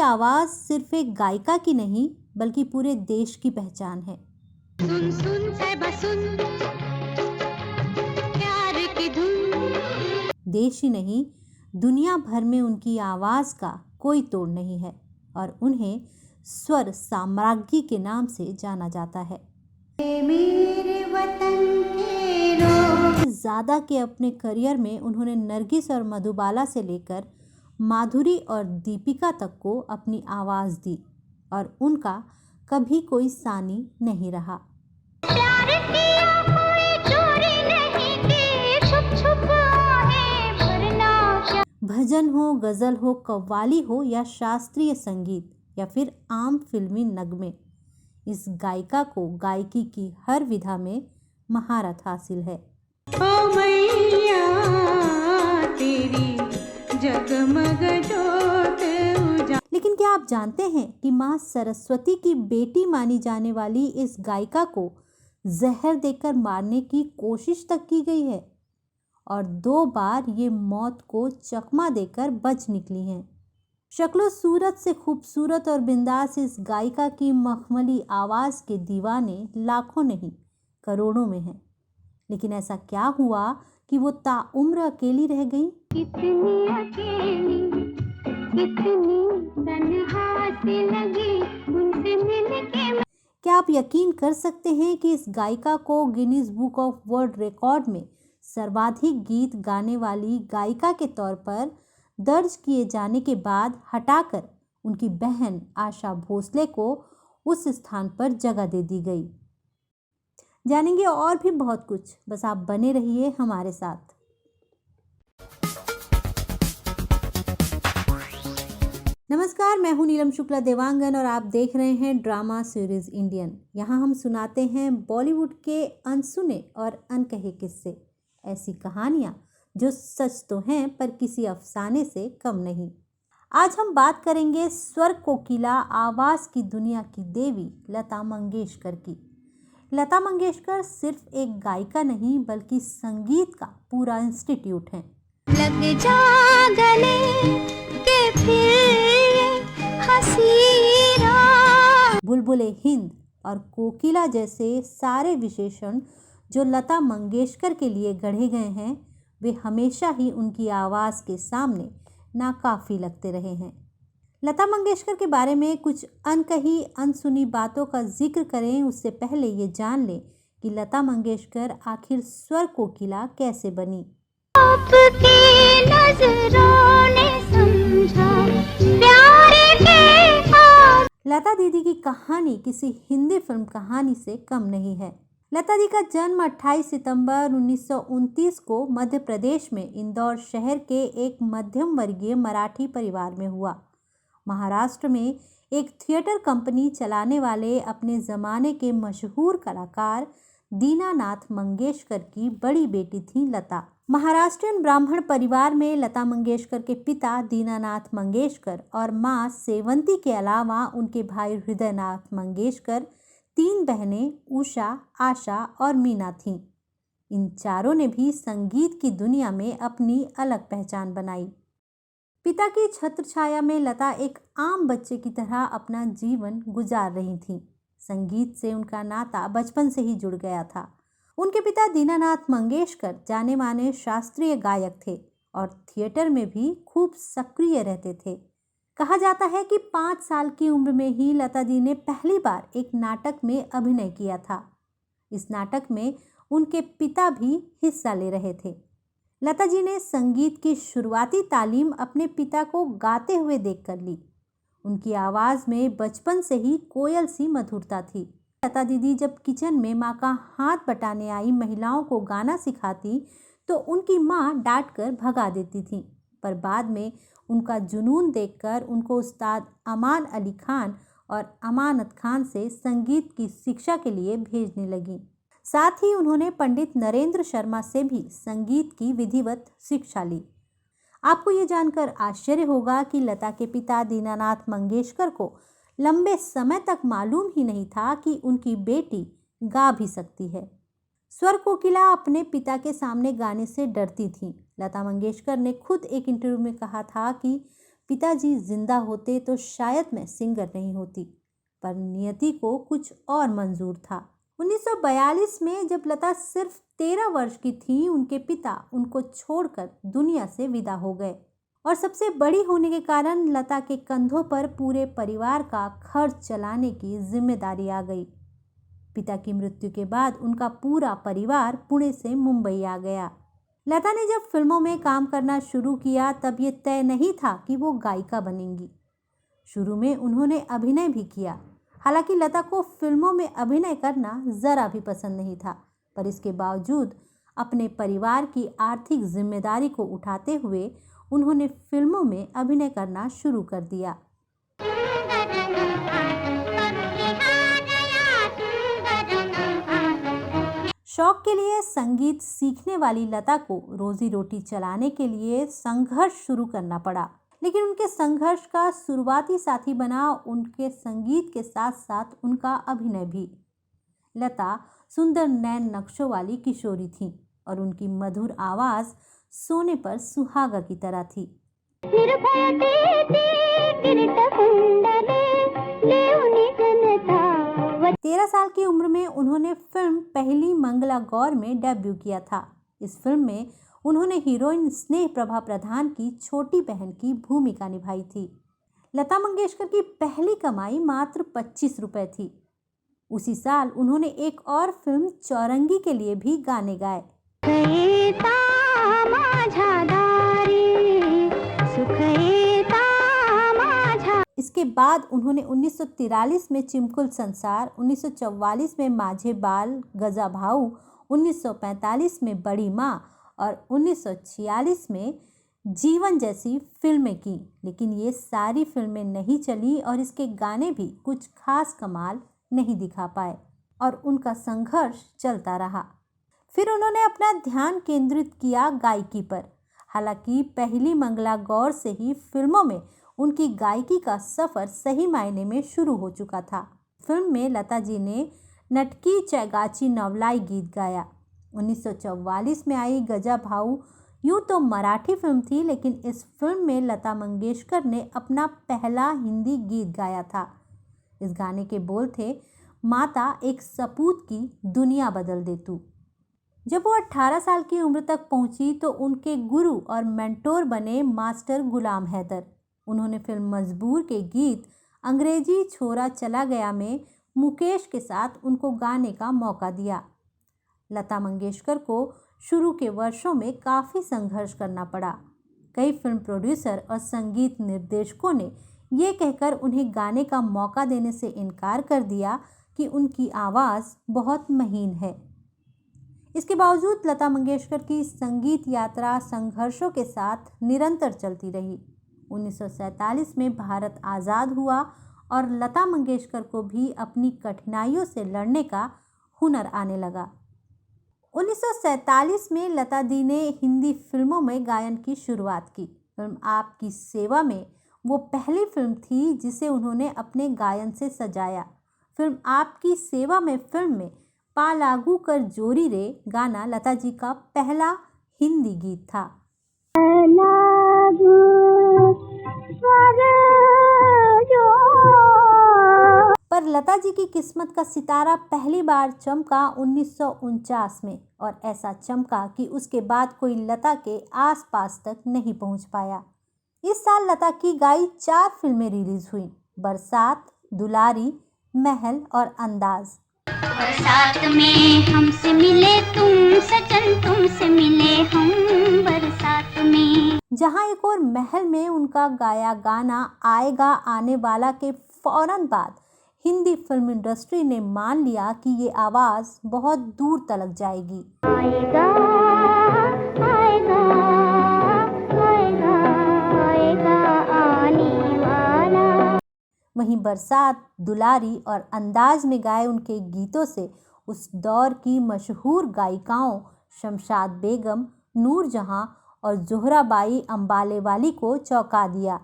आवाज़ सिर्फ एक गायिका की नहीं बल्कि पूरे देश की पहचान है। सुन सुन साहिबा सुन, प्यार की धुन। देश ही नहीं, दुनिया भर में उनकी आवाज़ का कोई तोड़ नहीं है और उन्हें स्वर साम्राज्ञी के नाम से जाना जाता है। मेरे वतन के लोग। ज़्यादा के अपने करियर में उन्होंने नरगिस और मधुबाला से लेकर माधुरी और दीपिका तक को अपनी आवाज़ दी और उनका कभी कोई सानी नहीं रहा। प्यार किया कोई चोरी नहीं की, छुप छुप आहें भरना क्या। भजन हो, गज़ल हो, कव्वाली हो या शास्त्रीय संगीत या फिर आम फिल्मी नगमे, इस गायिका को गायकी की हर विधा में महारत हासिल है। ओ मैया तेरी जगमग जोत उजा। लेकिन क्या आप जानते हैं कि माँ सरस्वती की बेटी मानी जाने वाली इस गायिका को जहर देकर मारने की कोशिश तक की गई है और 2 बार ये मौत को चकमा देकर बच निकली हैं। शक्लो सूरत से खूबसूरत और बिंदास इस गायिका की मखमली आवाज़ के दीवाने लाखों नहीं करोड़ों में हैं। लेकिन ऐसा क्या हुआ कि वो ताउम्र अकेली रह गई? कितनी अकेली, कितनी तन्हा सी लगी उनसे मिलके। क्या आप यकीन कर सकते हैं कि इस गायिका को Guinness book of world record में सर्वाधिक गीत गाने वाली गायिका के तौर पर दर्ज किए जाने के बाद हटाकर उनकी बहन आशा भोसले को उस स्थान पर जगह दे दी गई? जानेंगे और भी बहुत कुछ, बस आप बने रहिए हमारे साथ। नमस्कार, मैं हूं नीलम शुक्ला देवांगन और आप देख रहे हैं ड्रामा सीरीज इंडियन। यहाँ हम सुनाते हैं बॉलीवुड के अनसुने और अनकहे किस्से, ऐसी कहानियाँ जो सच तो हैं पर किसी अफसाने से कम नहीं। आज हम बात करेंगे स्वर कोकिला, आवाज़ की दुनिया की देवी लता मंगेशकर की। लता मंगेशकर सिर्फ एक गायिका नहीं बल्कि संगीत का पूरा इंस्टीट्यूट हैं। लग जा गले के फिर हंसी रात। बुलबुले हिंद और कोकिला जैसे सारे विशेषण जो लता मंगेशकर के लिए गढ़े गए हैं, वे हमेशा ही उनकी आवाज़ के सामने नाकाफ़ी लगते रहे हैं। लता मंगेशकर के बारे में कुछ अनकही अनसुनी बातों का जिक्र करें उससे पहले ये जान लें कि लता मंगेशकर आखिर स्वर कोकिला कैसे बनी। आपकी नजरों ने समझा प्यार के पास। लता दीदी की कहानी किसी हिंदी फिल्म कहानी से कम नहीं है। लता दी का जन्म 28 सितंबर 1929 को मध्य प्रदेश में इंदौर शहर के एक मध्यम वर्गीय मराठी परिवार में हुआ। महाराष्ट्र में एक थिएटर कंपनी चलाने वाले अपने ज़माने के मशहूर कलाकार दीनानाथ मंगेशकर की बड़ी बेटी थी लता। महाराष्ट्रियन ब्राह्मण परिवार में लता मंगेशकर के पिता दीनानाथ मंगेशकर और माँ सेवंती के अलावा उनके भाई हृदयनाथ मंगेशकर, 3 बहनें उषा, आशा और मीना थीं। इन चारों ने भी संगीत की दुनिया में अपनी अलग पहचान बनाई। पिता की छत्र छाया में लता एक आम बच्चे की तरह अपना जीवन गुजार रही थीं। संगीत से उनका नाता बचपन से ही जुड़ गया था। उनके पिता दीनानाथ मंगेशकर जाने माने शास्त्रीय गायक थे और थिएटर में भी खूब सक्रिय रहते थे। कहा जाता है कि 5 साल की उम्र में ही लता दी ने पहली बार एक नाटक में अभिनय किया था। इस नाटक में उनके पिता भी हिस्सा ले रहे थे। लता जी ने संगीत की शुरुआती तालीम अपने पिता को गाते हुए देखकर ली। उनकी आवाज़ में बचपन से ही कोयल सी मधुरता थी। लता दीदी जब किचन में माँ का हाथ बटाने आई महिलाओं को गाना सिखाती तो उनकी माँ डांट कर भगा देती थी, पर बाद में उनका जुनून देखकर उनको उस्ताद अमान अली खान और अमानत खान से संगीत की शिक्षा के लिए भेजने लगी। साथ ही उन्होंने पंडित नरेंद्र शर्मा से भी संगीत की विधिवत शिक्षा ली। आपको ये जानकर आश्चर्य होगा कि लता के पिता दीनानाथ मंगेशकर को लंबे समय तक मालूम ही नहीं था कि उनकी बेटी गा भी सकती है। स्वर कोकिला अपने पिता के सामने गाने से डरती थीं। लता मंगेशकर ने खुद एक इंटरव्यू में कहा था कि पिताजी जिंदा होते तो शायद मैं सिंगर नहीं होती, पर नियति को कुछ और मंजूर था। 1942 में जब लता सिर्फ 13 वर्ष की थी, उनके पिता उनको छोड़कर दुनिया से विदा हो गए और सबसे बड़ी होने के कारण लता के कंधों पर पूरे परिवार का खर्च चलाने की जिम्मेदारी आ गई। पिता की मृत्यु के बाद उनका पूरा परिवार पुणे से मुंबई आ गया। लता ने जब फिल्मों में काम करना शुरू किया तब ये तय नहीं था कि वो गायिका बनेंगी। शुरू में उन्होंने अभिनय भी किया। हालांकि लता को फिल्मों में अभिनय करना जरा भी पसंद नहीं था, पर इसके बावजूद अपने परिवार की आर्थिक जिम्मेदारी को उठाते हुए उन्होंने फिल्मों में अभिनय करना शुरू कर दिया। शौक के लिए संगीत सीखने वाली लता को रोजी रोटी चलाने के लिए संघर्ष शुरू करना पड़ा, लेकिन उनके संघर्ष का शुरुआती साथी बना उनके संगीत के साथ साथ उनका अभिनय भी। लता सुंदर नैन नक्शों वाली किशोरी थी और उनकी मधुर आवाज सोने पर सुहागा की तरह थी। 13 साल की उम्र में उन्होंने फिल्म पहली मंगला गौर में डेब्यू किया था। इस फिल्म में उन्होंने हीरोइन स्नेह प्रभा प्रधान की छोटी बहन की भूमिका निभाई थी। लता मंगेशकर की पहली कमाई मात्र 25 रुपए थी। उसी साल उन्होंने एक और फिल्म चौरंगी के लिए भी गाने गाए। इसके बाद उन्होंने 1943 में चिमकुल संसार, 1944 में माझे बाल गजा भाऊ, 1945 में बड़ी माँ और 1946 में जीवन जैसी फिल्में की, लेकिन ये सारी फिल्में नहीं चली और इसके गाने भी कुछ खास कमाल नहीं दिखा पाए और उनका संघर्ष चलता रहा। फिर उन्होंने अपना ध्यान केंद्रित किया गायकी पर। हालांकि पहली मंगला गौर से ही फिल्मों में उनकी गायकी का सफर सही मायने में शुरू हो चुका था। फिल्म में लता जी ने नटकी चैगाची नवलाई गीत गाया। 1944 में आई गजा भाऊ यूं तो मराठी फिल्म थी, लेकिन इस फिल्म में लता मंगेशकर ने अपना पहला हिंदी गीत गाया था। इस गाने के बोल थे, माता एक सपूत की दुनिया बदल दे तू। जब वो 18 साल की उम्र तक पहुंची तो उनके गुरु और मेंटोर बने मास्टर गुलाम हैदर। उन्होंने फिल्म मजबूर के गीत अंग्रेजी छोरा चला गया में मुकेश के साथ उनको गाने का मौका दिया। लता मंगेशकर को शुरू के वर्षों में काफ़ी संघर्ष करना पड़ा। कई फिल्म प्रोड्यूसर और संगीत निर्देशकों ने ये कहकर उन्हें गाने का मौका देने से इनकार कर दिया कि उनकी आवाज़ बहुत महीन है। इसके बावजूद लता मंगेशकर की संगीत यात्रा संघर्षों के साथ निरंतर चलती रही। 1947 में भारत आज़ाद हुआ और लता मंगेशकर को भी अपनी कठिनाइयों से लड़ने का हुनर आने लगा। 1947 में लता दी ने हिंदी फिल्मों में गायन की शुरुआत की। फिल्म आपकी सेवा में वो पहली फिल्म थी जिसे उन्होंने अपने गायन से सजाया। फिल्म आपकी सेवा में फिल्म में पा लागू कर जोरी रे गाना लता जी का पहला हिंदी गीत था। पर लता जी की किस्मत का सितारा पहली बार चमका 1949 में, और ऐसा चमका कि उसके बाद कोई लता के आसपास तक नहीं पहुंच पाया। इस साल लता की गाई 4 फिल्में रिलीज हुई: बरसात, दुलारी, महल और अंदाज। बरसात में हमसे मिले तुम सजन, तुमसे मिले हम बरसात में। जहां एक और महल में उनका गाया गाना आएगा आने वाला के फौरन बाद हिंदी फिल्म इंडस्ट्री ने मान लिया कि ये आवाज बहुत दूर तलक जाएगी। आएगा आएगा आएगा आएगा आने वाला। वहीं बरसात, दुलारी और अंदाज में गाए उनके गीतों से उस दौर की मशहूर गायिकाओं शमशाद बेगम, नूरजहां और जोहराबाई अंबालेवाली को चौंका दिया।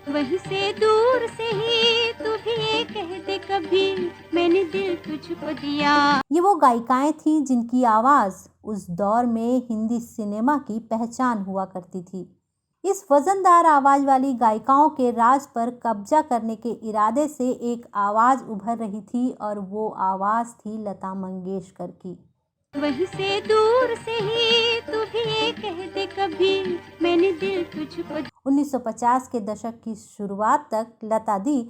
वहीं से दूर से ही तू भी ये कह दे कभी मैंने दिल तुझको दिया। ये वो गायिकाएं थीं जिनकी आवाज़ उस दौर में हिंदी सिनेमा की पहचान हुआ करती थी। इस वजनदार आवाज वाली गायिकाओं के राज पर कब्जा करने के इरादे से एक आवाज उभर रही थी और वो आवाज थी लता मंगेशकर की। वहीं से दूर से ही तू भी ये कह दे कभी मैंने दिल तुझको। 1950 के दशक की शुरुआत तक लता दी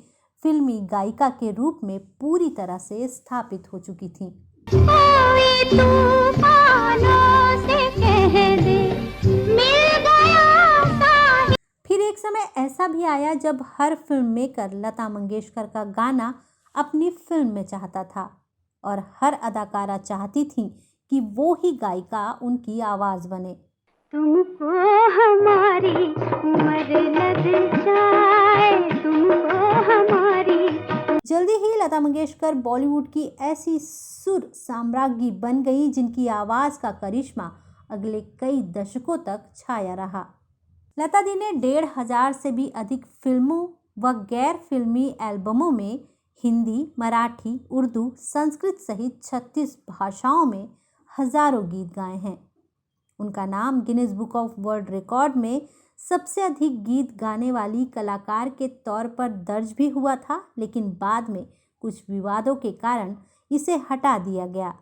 फिल्मी गायिका के रूप में पूरी तरह से स्थापित हो चुकी थी। कोई तूफानों से कह दे मिल गया साहिल। फिर एक समय ऐसा भी आया जब हर फिल्म मेकर लता मंगेशकर का गाना अपनी फिल्म में चाहता था और हर अदाकारा चाहती थी कि वो ही गायिका उनकी आवाज बने। तुमको हमारी उम्र लग जाए, तुमको हमारी। जल्दी ही लता मंगेशकर बॉलीवुड की ऐसी सुर साम्राज्ञी बन गई जिनकी आवाज का करिश्मा अगले कई दशकों तक छाया रहा। लता दी ने 1,500 से भी अधिक फिल्मों व गैर फिल्मी एल्बमों में हिंदी, मराठी, उर्दू, संस्कृत सहित 36 भाषाओं में हजारों गीत गाए हैं। उनका नाम Guinness book of world record में सबसे अधिक गीत गाने वाली कलाकार के तौर पर दर्ज भी हुआ था, लेकिन बाद में कुछ विवादों के कारण इसे हटा दिया गया।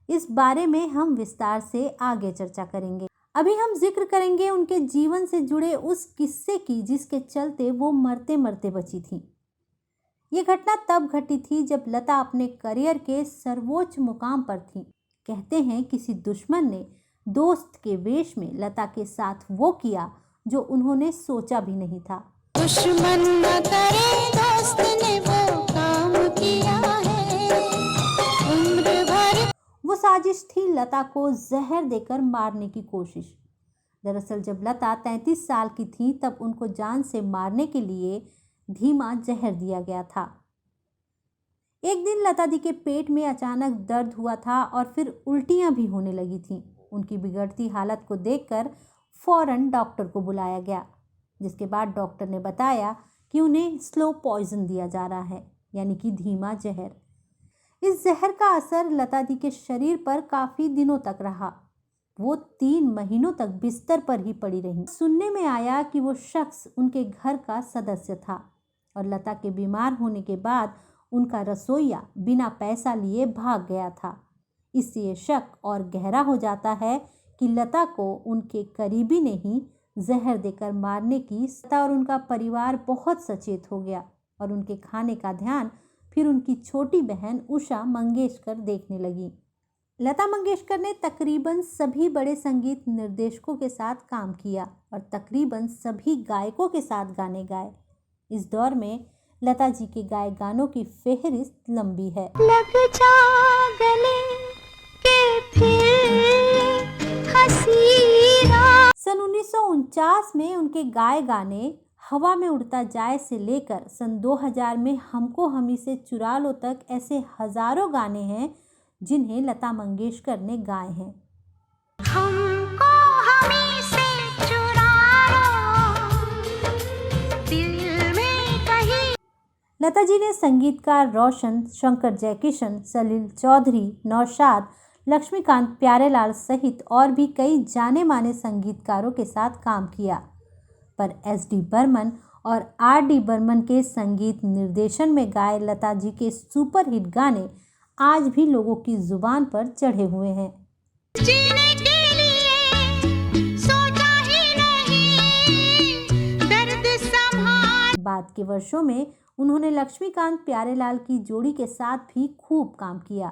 इस बारे में हम विस्तार से आगे चर्चा करेंगे। अभी हम जिक्र करेंगे उनके जीवन से जुड़े उस किस्से की जिसके चलते वो मरते मरते बची थी। ये घटना तब घटी थी जब लता अपने करियर के सर्वोच्च मुकाम पर थी। कहते हैं किसी दुश्मन ने दोस्त के वेश में लता के साथ वो किया जो उन्होंने सोचा भी नहीं था। दुश्मन न करे दोस्त ने वो काम किया है उम्र भर। वो साजिश थी लता को जहर देकर मारने की कोशिश। दरअसल जब लता 33 साल की थी तब उनको जान से मारने के लिए धीमा जहर दिया गया था। एक दिन लता दी के पेट में अचानक दर्द हुआ था और फिर उल्टियां भी होने लगी थीं। उनकी बिगड़ती हालत को देखकर फौरन डॉक्टर को बुलाया गया, जिसके बाद डॉक्टर ने बताया कि उन्हें स्लो पॉइजन दिया जा रहा है, यानी कि धीमा जहर। इस जहर का असर लता दी के शरीर पर काफ़ी दिनों तक रहा। वो 3 महीनों तक बिस्तर पर ही पड़ी रहीं। सुनने में आया कि वो शख्स उनके घर का सदस्य था और लता के बीमार होने के बाद उनका रसोइया बिना पैसा लिए भाग गया था। इससे ये शक और गहरा हो जाता है कि लता को उनके करीबी ने ही जहर देकर मारने की। लता और उनका परिवार बहुत सचेत हो गया और उनके खाने का ध्यान फिर उनकी छोटी बहन उषा मंगेशकर देखने लगी। लता मंगेशकर ने तकरीबन सभी बड़े संगीत निर्देशकों के साथ काम किया और तकरीबन सभी गायकों के साथ गाने गाए। इस दौर में लता जी के गाए गानों की फेहरिस्त लंबी है। लग जा गले के फिर हंसी रात। सन 1949 में उनके गाए गाने हवा में उड़ता जाए से लेकर सन 2000 में हमको हमी से चुरा लो तक ऐसे हजारों गाने हैं जिन्हें लता मंगेशकर ने गाए हैं। हमको हमी से चुरा लो दिल में कहीं। लता जी ने संगीतकार रोशन, शंकर जयकिशन, सलील चौधरी, नौशाद, लक्ष्मीकांत प्यारेलाल सहित और भी कई जाने माने संगीतकारों के साथ काम किया, पर एस.डी. बर्मन और आर.डी. बर्मन के संगीत निर्देशन में गाए लता जी के सुपरहिट गाने आज भी लोगों की जुबान पर चढ़े हुए हैं। जीने के लिए सोचा ही नहीं, दर्द संभाल। बाद के वर्षों में उन्होंने लक्ष्मीकांत प्यारेलाल की जोड़ी के साथ भी खूब काम किया।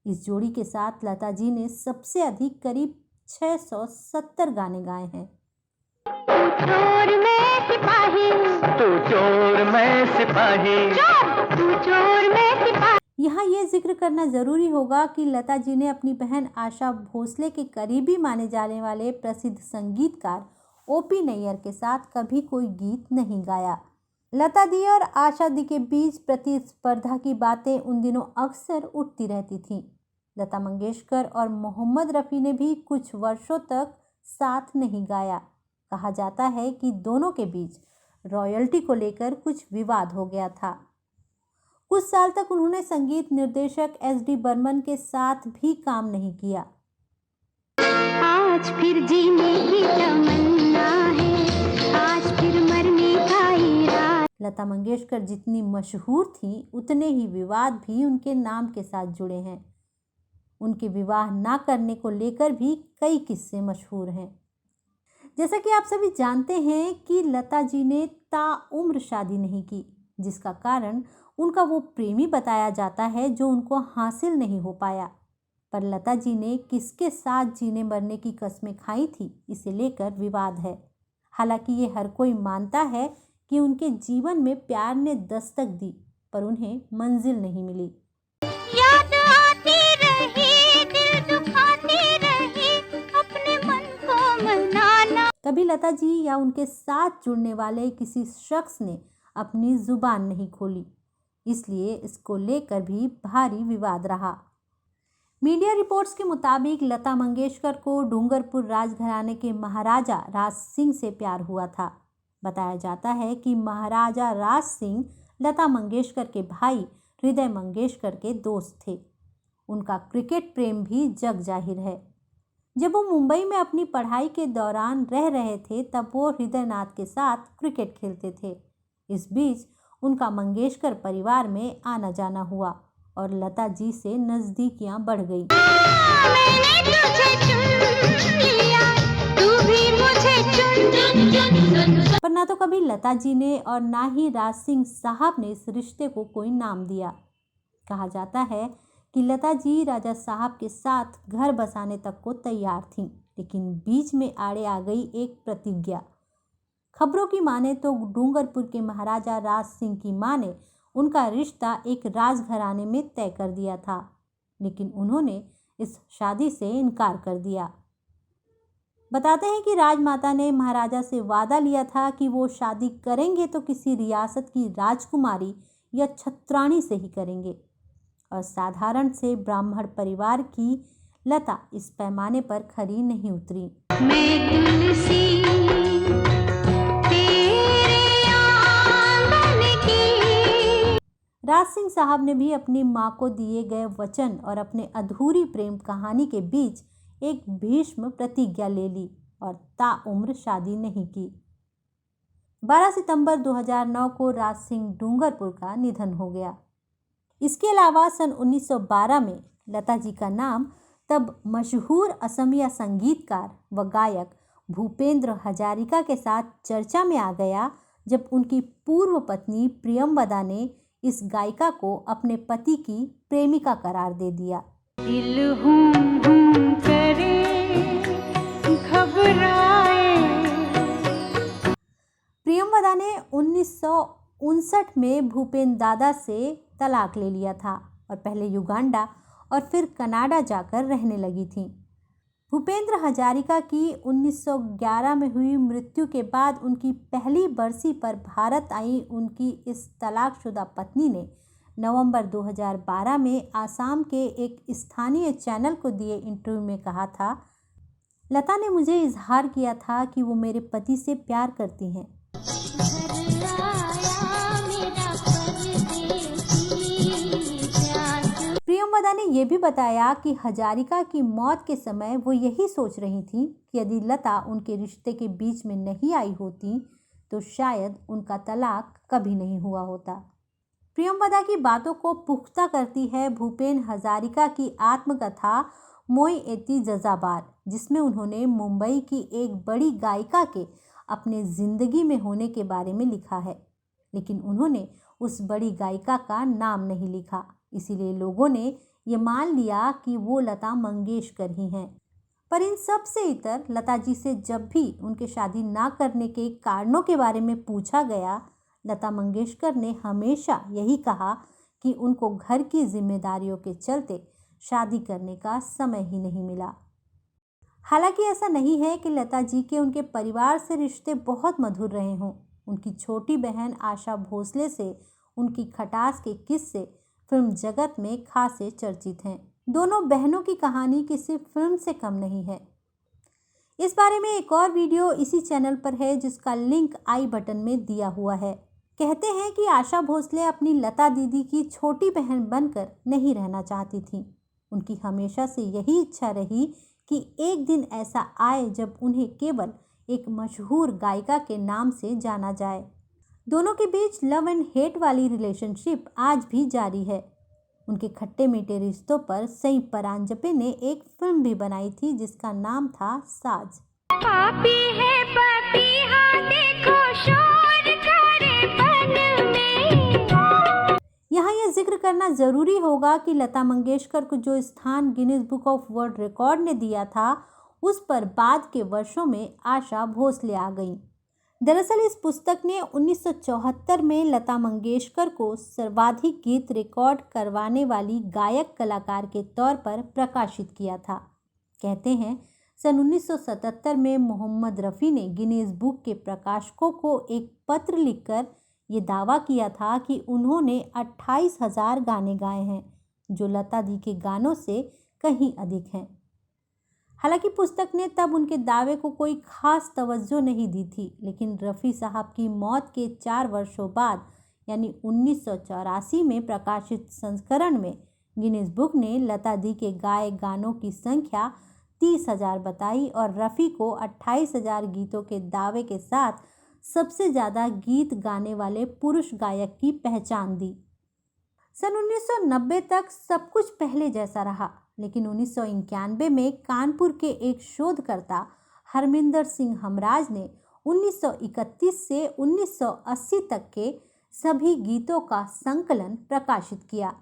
इस जोड़ी के साथ लता जी ने सबसे अधिक करीब 670 गाने गाए हैं। चोर मैं सिपाही, तू चोर मैं सिपाही, तू चोर मैं सिपाही। यहाँ ये जिक्र करना ज़रूरी होगा कि लता जी ने अपनी बहन आशा भोसले के करीबी माने जाने वाले प्रसिद्ध संगीतकार ओ.पी. नैयर के साथ कभी कोई गीत नहीं गाया। लता दी और आशा दी के बीच प्रतिस्पर्धा की बातें उन दिनों अक्सर उठती रहती थीं। लता मंगेशकर और मोहम्मद रफ़ी ने भी कुछ वर्षों तक साथ नहीं गाया। कहा जाता है कि दोनों के बीच रॉयल्टी को लेकर कुछ विवाद हो गया था। कुछ साल तक उन्होंने संगीत निर्देशक एस.डी. बर्मन के साथ भी काम नहीं किया। आज फिर जीने की तमन्ना है, लता मंगेशकर जितनी मशहूर थीं, उतने ही विवाद भी उनके नाम के साथ जुड़े हैं। उनके विवाह ना करने को लेकर भी कई किस्से मशहूर हैं। जैसा कि आप सभी जानते हैं कि लता जी ने ताउम्र शादी नहीं की, जिसका कारण उनका वो प्रेमी बताया जाता है जो उनको हासिल नहीं हो पाया। पर लता जी ने किसके साथ जीने मरने की कस्में खाई थी, इसे लेकर विवाद है। हालांकि ये हर कोई मानता है कि उनके जीवन में प्यार ने दस्तक दी, पर उन्हें मंजिल नहीं मिली। याद आती रही, दिल दुखाती रही, अपने मन को मनाना। कभी लता जी या उनके साथ जुड़ने वाले किसी शख्स ने अपनी जुबान नहीं खोली, इसलिए इसको लेकर भी भारी विवाद रहा। मीडिया रिपोर्ट्स के मुताबिक लता मंगेशकर को डूंगरपुर राजघराने के महाराजा राज सिंह से प्यार हुआ था। बताया जाता है कि महाराजा राज सिंह लता मंगेशकर के भाई हृदय मंगेशकर के दोस्त थे। उनका क्रिकेट प्रेम भी जग जाहिर है। जब वो मुंबई में अपनी पढ़ाई के दौरान रह रहे थे, तब वो हृदयनाथ के साथ क्रिकेट खेलते थे। इस बीच उनका मंगेशकर परिवार में आना जाना हुआ और लता जी से नजदीकियां बढ़ गई। मैंने तुझे चुन लिया, तू भी मुझे चुन। पर ना तो कभी लता जी ने और ना ही राज सिंह साहब ने इस रिश्ते को कोई नाम दिया। कहा जाता है कि लता जी राजा साहब के साथ घर बसाने तक को तैयार थीं, लेकिन बीच में आड़े आ गई एक प्रतिज्ञा। खबरों की माने तो डूंगरपुर के महाराजा राज सिंह की मां ने उनका रिश्ता एक राजघराने में तय कर दिया था, लेकिन उन्होंने इस शादी से इनकार कर दिया। बताते हैं कि राजमाता ने महाराजा से वादा लिया था कि वो शादी करेंगे तो किसी रियासत की राजकुमारी या छत्राणी से ही करेंगे, और साधारण से ब्राह्मण परिवार की लता इस पैमाने पर खरी नहीं उतरी। मैं तुलसी तेरे आंगन की। राज सिंह साहब ने भी अपनी मां को दिए गए वचन और अपने अधूरी प्रेम कहानी के बीच एक भीष्म प्रतिज्ञा ले ली और ताउम्र शादी नहीं की। 12 सितंबर 2009 को राज सिंह डूंगरपुर का निधन हो गया। इसके अलावा सन 1912 में लता जी का नाम तब मशहूर असमिया संगीतकार व गायक भूपेंद्र हजारिका के साथ चर्चा में आ गया, जब उनकी पूर्व पत्नी प्रियंवदा ने इस गायिका को अपने पति की प्रेमिका करार दे दिया। दिल हूँ करे घबराए। प्रियंवदा ने 1959 में भूपेन दादा से तलाक ले लिया था और पहले युगांडा और फिर कनाडा जाकर रहने लगी थी। भूपेंद्र हजारिका की 1911 में हुई मृत्यु के बाद उनकी पहली बरसी पर भारत आई उनकी इस तलाकशुदा पत्नी ने नवंबर 2012 में आसाम के एक स्थानीय चैनल को दिए इंटरव्यू में कहा था, लता ने मुझे इजहार किया था कि वो मेरे पति से प्यार करती हैं। प्रियंवदा ने यह भी बताया कि हजारिका की मौत के समय वो यही सोच रही थी कि यदि लता उनके रिश्ते के बीच में नहीं आई होती तो शायद उनका तलाक कभी नहीं हुआ होता। प्रियंवदा की बातों को पुख्ता करती है भूपेन हजारिका की आत्मकथा मोई एती जजाबार, जिसमें उन्होंने मुंबई की एक बड़ी गायिका के अपने जिंदगी में होने के बारे में लिखा है, लेकिन उन्होंने उस बड़ी गायिका का नाम नहीं लिखा। इसीलिए लोगों ने ये मान लिया कि वो लता मंगेशकर ही हैं। पर इन सब से इतर लता जी से जब भी उनके शादी ना करने के कारणों के बारे में पूछा गया, लता मंगेशकर ने हमेशा यही कहा कि उनको घर की जिम्मेदारियों के चलते शादी करने का समय ही नहीं मिला। हालांकि ऐसा नहीं है कि लता जी के उनके परिवार से रिश्ते बहुत मधुर रहे हों। उनकी छोटी बहन आशा भोसले से उनकी खटास के किस्से फिल्म जगत में खासे चर्चित हैं। दोनों बहनों की कहानी किसी फिल्म से कम नहीं है। इस बारे में एक और वीडियो इसी चैनल पर है, जिसका लिंक आई बटन में दिया हुआ है। कहते हैं कि आशा भोसले अपनी लता दीदी की छोटी बहन बनकर नहीं रहना चाहती थीं। उनकी हमेशा से यही इच्छा रही कि एक दिन ऐसा आए जब उन्हें केवल एक मशहूर गायिका के नाम से जाना जाए। दोनों के बीच लव एंड हेट वाली रिलेशनशिप आज भी जारी है। उनके खट्टे मीठे रिश्तों पर सई परांजपे ने एक फिल्म भी बनाई थी जिसका नाम था साज। पापी है पपीहा देखो शोर करे बन में। यहाँ यह जिक्र करना जरूरी होगा कि लता मंगेशकर को जो स्थान Guinness book of world record ने दिया था उस पर बाद के वर्षों में आशा भोसले आ गईं। दरअसल इस पुस्तक ने 1974 में लता मंगेशकर को सर्वाधिक गीत रिकॉर्ड करवाने वाली गायक कलाकार के तौर पर प्रकाशित किया था। कहते हैं सन 1977 में मोहम्मद रफ़ी ने गिनीज बुक के प्रकाशकों को एक पत्र लिखकर ये दावा किया था कि उन्होंने 28,000 गाने गाए हैं, जो लता दी के गानों से कहीं अधिक हैं। हालांकि पुस्तक ने तब उनके दावे को कोई खास तवज्जो नहीं दी थी, लेकिन रफ़ी साहब की मौत के 4 वर्षों बाद यानी 1984 में प्रकाशित संस्करण में गिनीज बुक ने लता दी के गाए गानों की संख्या 30,000 बताई और रफ़ी को 28,000 गीतों के दावे के साथ सबसे ज़्यादा गीत गाने वाले पुरुष गायक की पहचान दी। सन 1990 तक सब कुछ पहले जैसा रहा, लेकिन 1991 में कानपुर के एक शोधकर्ता हरमिंदर सिंह हमराज ने 1931 से 1980 तक के सभी गीतों का संकलन प्रकाशित किया।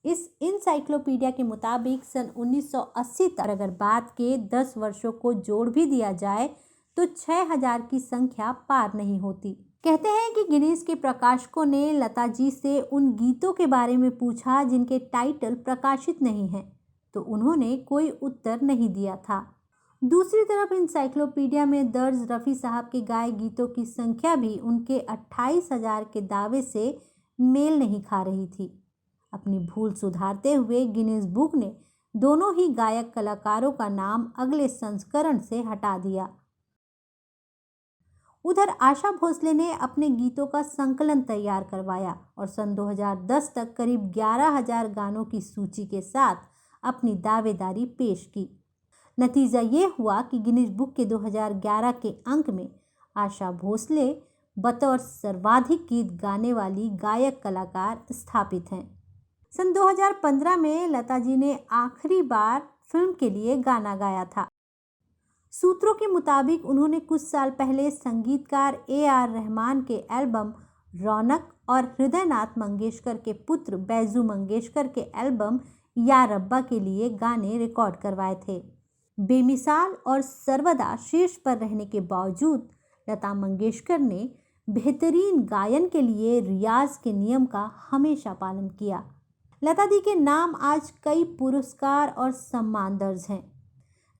इस इंसाइक्लोपीडिया के मुताबिक सन 1980 तक अगर बात के 10 वर्षों को जोड़ भी दिया जाए तो 6,000 की संख्या पार नहीं होती। कहते हैं कि गिनीज के प्रकाशकों ने लता जी से उन गीतों के बारे में पूछा जिनके टाइटल प्रकाशित नहीं हैं, तो उन्होंने कोई उत्तर नहीं दिया था। दूसरी तरफ इंसाइक्लोपीडिया में दर्ज रफ़ी साहब के गाए गीतों की संख्या भी उनके 28,000 के दावे से मेल नहीं खा रही थी। अपनी भूल सुधारते हुए गिनीज बुक ने दोनों ही गायक कलाकारों का नाम अगले संस्करण से हटा दिया। उधर आशा भोसले ने अपने गीतों का संकलन तैयार करवाया और सन 2010 तक करीब 11,000 गानों की सूची के साथ अपनी दावेदारी पेश की। नतीजा ये हुआ कि गिनीज बुक के 2011 के अंक में आशा भोसले बतौर सर्वाधिक गीत गाने वाली गायक कलाकार स्थापित हैं। सन 2015 में लता जी ने आखिरी बार फिल्म के लिए गाना गाया था। सूत्रों के मुताबिक उन्होंने कुछ साल पहले संगीतकार AR रहमान के एल्बम रौनक और हृदयनाथ मंगेशकर के पुत्र बैजू मंगेशकर के एल्बम या रब्बा के लिए गाने रिकॉर्ड करवाए थे। बेमिसाल और सर्वदा शीर्ष पर रहने के बावजूद लता मंगेशकर ने बेहतरीन गायन के लिए रियाज के नियम का हमेशा पालन किया। लता दी के नाम आज कई पुरस्कार और सम्मान दर्ज हैं।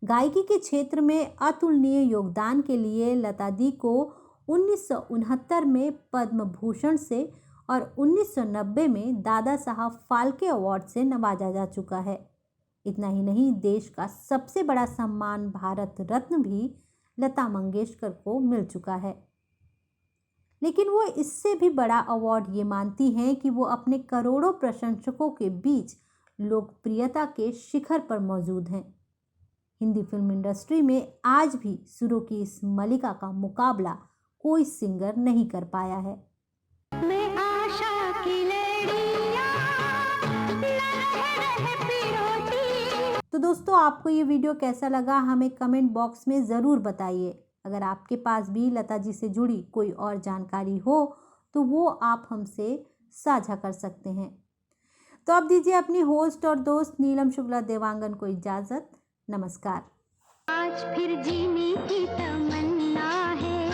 गायकी के क्षेत्र में अतुलनीय योगदान के लिए लता दी को 1969 में पद्म भूषण से और 1990 में दादा साहब फाल्के अवार्ड से नवाजा जा चुका है। इतना ही नहीं, देश का सबसे बड़ा सम्मान भारत रत्न भी लता मंगेशकर को मिल चुका है। लेकिन वो इससे भी बड़ा अवार्ड ये मानती हैं कि वो अपने करोड़ों प्रशंसकों के बीच लोकप्रियता के शिखर पर मौजूद हैं। हिंदी फिल्म इंडस्ट्री में आज भी सुरों की इस मलिका का मुकाबला कोई सिंगर नहीं कर पाया है। मैं आशा की लड़ियां रह पिरोती। तो दोस्तों, आपको ये वीडियो कैसा लगा हमें कमेंट बॉक्स में ज़रूर बताइए। अगर आपके पास भी लता जी से जुड़ी कोई और जानकारी हो तो वो आप हमसे साझा कर सकते हैं। तो अब दीजिए अपनी होस्ट और दोस्त नीलम शुक्ला देवांगन को इजाज़त। नमस्कार। आज फिर जीने की तमन्ना है।